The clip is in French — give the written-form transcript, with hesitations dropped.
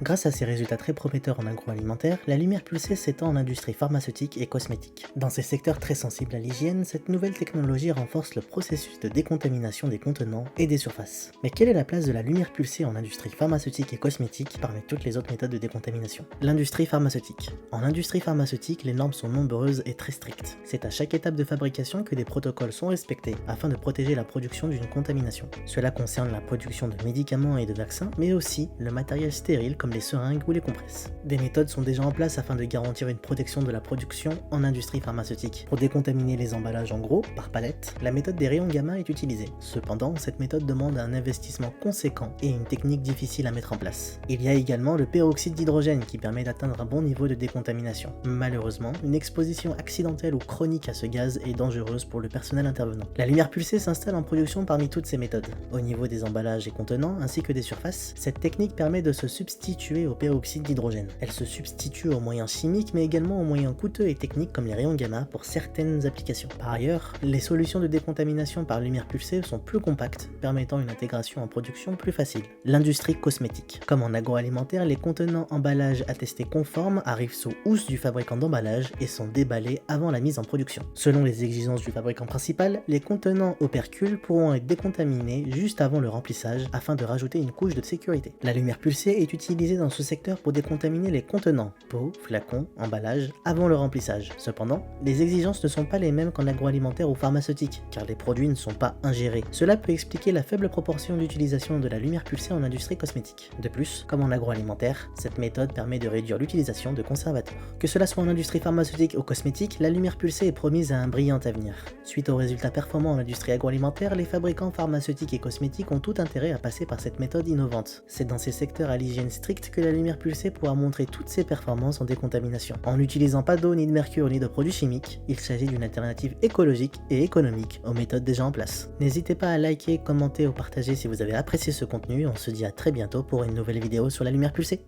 Grâce à ses résultats très prometteurs en agroalimentaire, la lumière pulsée s'étend en industrie pharmaceutique et cosmétique. Dans ces secteurs très sensibles à l'hygiène, cette nouvelle technologie renforce le processus de décontamination des contenants et des surfaces. Mais quelle est la place de la lumière pulsée en industrie pharmaceutique et cosmétique parmi toutes les autres méthodes de décontamination? L'industrie pharmaceutique. En industrie pharmaceutique, les normes sont nombreuses et très strictes. C'est à chaque étape de fabrication que des protocoles sont respectés afin de protéger la production d'une contamination. Cela concerne la production de médicaments et de vaccins, mais aussi le matériel stérile comme les seringues ou les compresses. Des méthodes sont déjà en place afin de garantir une protection de la production en industrie pharmaceutique. Pour décontaminer les emballages en gros, par palette, la méthode des rayons gamma est utilisée. Cependant, cette méthode demande un investissement conséquent et une technique difficile à mettre en place. Il y a également le peroxyde d'hydrogène qui permet d'atteindre un bon niveau de décontamination. Malheureusement, une exposition accidentelle ou chronique à ce gaz est dangereuse pour le personnel intervenant. La lumière pulsée s'installe en production parmi toutes ces méthodes. Au niveau des emballages et contenants, ainsi que des surfaces, cette technique permet de se substituer au peroxyde d'hydrogène. Elle se substitue aux moyens chimiques mais également aux moyens coûteux et techniques comme les rayons gamma pour certaines applications. Par ailleurs, les solutions de décontamination par lumière pulsée sont plus compactes, permettant une intégration en production plus facile. L'industrie cosmétique. Comme en agroalimentaire, les contenants emballages attestés conformes arrivent sous housse du fabricant d'emballage et sont déballés avant la mise en production. Selon les exigences du fabricant principal, les contenants opercules pourront être décontaminés juste avant le remplissage afin de rajouter une couche de sécurité. La lumière pulsée est utilisée dans ce secteur pour décontaminer les contenants, pots, flacons, emballages, avant le remplissage. Cependant, les exigences ne sont pas les mêmes qu'en agroalimentaire ou pharmaceutique, car les produits ne sont pas ingérés. Cela peut expliquer la faible proportion d'utilisation de la lumière pulsée en industrie cosmétique. De plus, comme en agroalimentaire, cette méthode permet de réduire l'utilisation de conservateurs. Que cela soit en industrie pharmaceutique ou cosmétique, la lumière pulsée est promise à un brillant avenir. Suite aux résultats performants en industrie agroalimentaire, les fabricants pharmaceutiques et cosmétiques ont tout intérêt à passer par cette méthode innovante. C'est dans ces secteurs à l'hygiène stricte que la lumière pulsée pourra montrer toutes ses performances en décontamination. En n'utilisant pas d'eau, ni de mercure, ni de produits chimiques, il s'agit d'une alternative écologique et économique aux méthodes déjà en place. N'hésitez pas à liker, commenter ou partager si vous avez apprécié ce contenu. On se dit à très bientôt pour une nouvelle vidéo sur la lumière pulsée.